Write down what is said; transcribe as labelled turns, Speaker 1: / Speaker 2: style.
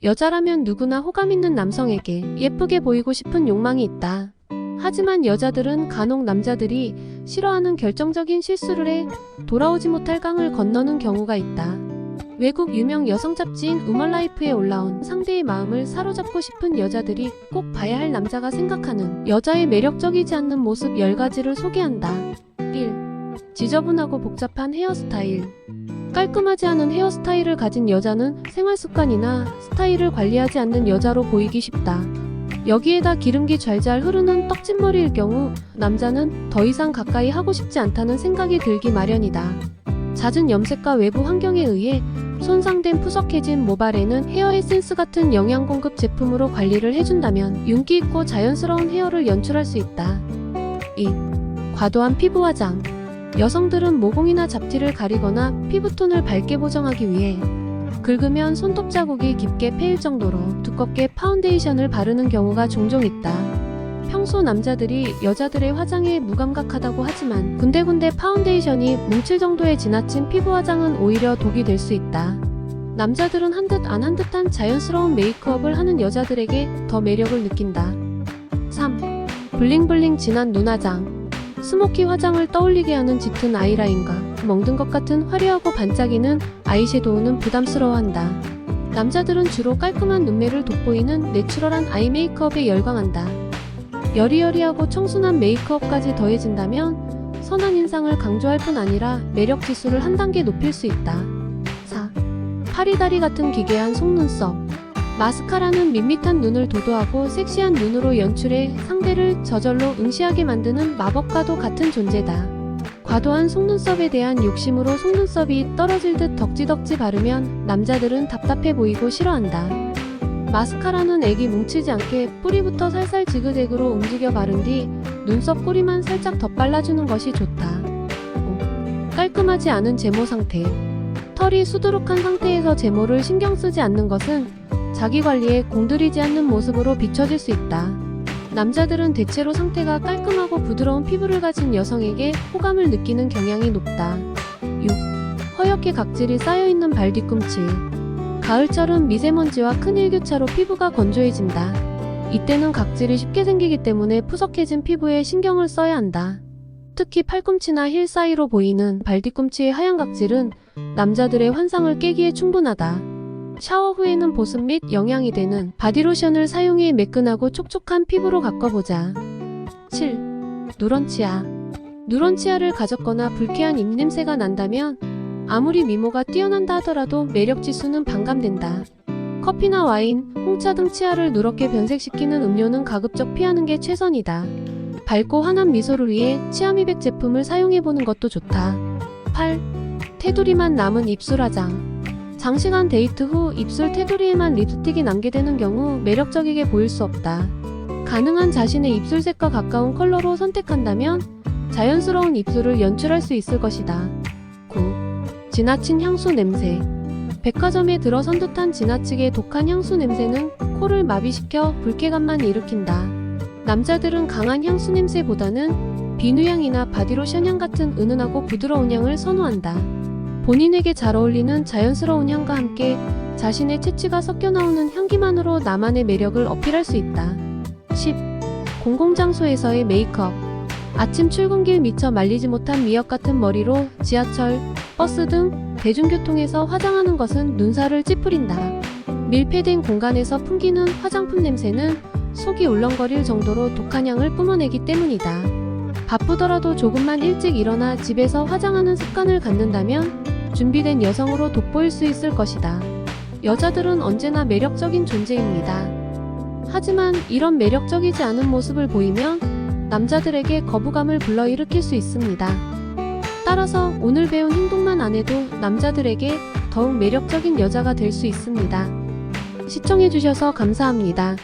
Speaker 1: 여자라면 누구나 호감 있는 남성에게 예쁘게 보이고 싶은 욕망이 있다. 하지만 여자들은 간혹 남자들이 싫어하는 결정적인 실수를 해 돌아오지 못할 강을 건너는 경우가 있다. 외국 유명 여성 잡지인 우먼라이프에 올라온 상대의 마음을 사로잡고 싶은 여자들이 꼭 봐야 할 남자가 생각하는 여자의 매력적이지 않는 모습 10가지를 소개한다. 1. 지저분하고 복잡한 헤어스타일. 깔끔하지 않은 헤어스타일을 가진 여자는 생활습관이나 스타일을 관리하지 않는 여자로 보이기 쉽다. 여기에다 기름기 좔좔 흐르는 떡진머리일 경우 남자는 더 이상 가까이 하고 싶지 않다는 생각이 들기 마련이다. 잦은 염색과 외부 환경에 의해 손상된 푸석해진 모발에는 헤어 에센스 같은 영양 공급 제품으로 관리를 해준다면 윤기 있고 자연스러운 헤어를 연출할 수 있다. 2. 과도한 피부 화장. 여성들은 모공이나 잡티를 가리거나 피부톤을 밝게 보정하기 위해 긁으면 손톱 자국이 깊게 패일 정도로 두껍게 파운데이션을 바르는 경우가 종종 있다. 평소 남자들이 여자들의 화장에 무감각하다고 하지만 군데군데 파운데이션이 뭉칠 정도의 지나친 피부 화장은 오히려 독이 될 수 있다. 남자들은 한 듯 안 한 듯한 자연스러운 메이크업을 하는 여자들에게 더 매력을 느낀다. 3. 블링블링 진한 눈화장. 스모키 화장을 떠올리게 하는 짙은 아이라인과 멍든 것 같은 화려하고 반짝이는 아이섀도우는 부담스러워한다. 남자들은 주로 깔끔한 눈매를 돋보이는 내추럴한 아이 메이크업에 열광한다. 여리여리하고 청순한 메이크업까지 더해진다면 선한 인상을 강조할 뿐 아니라 매력 지수를 한 단계 높일 수 있다. 4. 파리다리 같은 기괴한 속눈썹. 마스카라는 밋밋한 눈을 도도하고 섹시한 눈으로 연출해 상대를 저절로 응시하게 만드는 마법과도 같은 존재다. 과도한 속눈썹에 대한 욕심으로 속눈썹이 떨어질 듯 덕지덕지 바르면 남자들은 답답해 보이고 싫어한다. 마스카라는 액이 뭉치지 않게 뿌리부터 살살 지그재그로 움직여 바른 뒤 눈썹 꼬리만 살짝 덧발라주는 것이 좋다. 5. 깔끔하지 않은 제모 상태. 털이 수두룩한 상태에서 제모를 신경 쓰지 않는 것은 자기 관리에 공들이지 않는 모습으로 비춰질 수 있다. 남자들은 대체로 상태가 깔끔하고 부드러운 피부를 가진 여성에게 호감을 느끼는 경향이 높다. 6. 허옇게 각질이 쌓여있는 발 뒤꿈치. 가을철은 미세먼지와 큰 일교차로 피부가 건조해진다. 이때는 각질이 쉽게 생기기 때문에 푸석해진 피부에 신경을 써야 한다. 특히 팔꿈치나 힐 사이로 보이는 발 뒤꿈치의 하얀 각질은 남자들의 환상을 깨기에 충분하다. 샤워 후에는 보습 및 영양이 되는 바디로션을 사용해 매끈하고 촉촉한 피부로 가꿔보자. 7. 누런 치아. 누런 치아를 가졌거나 불쾌한 입냄새가 난다면 아무리 미모가 뛰어난다 하더라도 매력 지수는 반감된다. 커피나 와인, 홍차 등 치아를 누렇게 변색시키는 음료는 가급적 피하는 게 최선이다. 밝고 환한 미소를 위해 치아 미백 제품을 사용해보는 것도 좋다. 8. 테두리만 남은 입술 화장. 장시간 데이트 후 입술 테두리에만 립스틱이 남게 되는 경우 매력적이게 보일 수 없다. 가능한 자신의 입술색과 가까운 컬러로 선택한다면 자연스러운 입술을 연출할 수 있을 것이다. 9. 지나친 향수 냄새. 백화점에 들어선 듯한 지나치게 독한 향수 냄새는 코를 마비시켜 불쾌감만 일으킨다. 남자들은 강한 향수 냄새보다는 비누향이나 바디로션 향 같은 은은하고 부드러운 향을 선호한다. 본인에게 잘 어울리는 자연스러운 향과 함께 자신의 채취가 섞여 나오는 향기만으로 나만의 매력을 어필할 수 있다. 10. 공공장소에서의 메이크업. 아침 출근길 미처 말리지 못한 미역 같은 머리로 지하철, 버스 등 대중교통에서 화장하는 것은 눈살을 찌푸린다. 밀폐된 공간에서 풍기는 화장품 냄새는 속이 울렁거릴 정도로 독한 향을 뿜어내기 때문이다. 바쁘더라도 조금만 일찍 일어나 집에서 화장하는 습관을 갖는다면 준비된 여성으로 돋보일 수 있을 것이다. 여자들은 언제나 매력적인 존재입니다. 하지만 이런 매력적이지 않은 모습을 보이면 남자들에게 거부감을 불러일으킬 수 있습니다. 따라서 오늘 배운 행동만 안 해도 남자들에게 더욱 매력적인 여자가 될 수 있습니다. 시청해주셔서 감사합니다.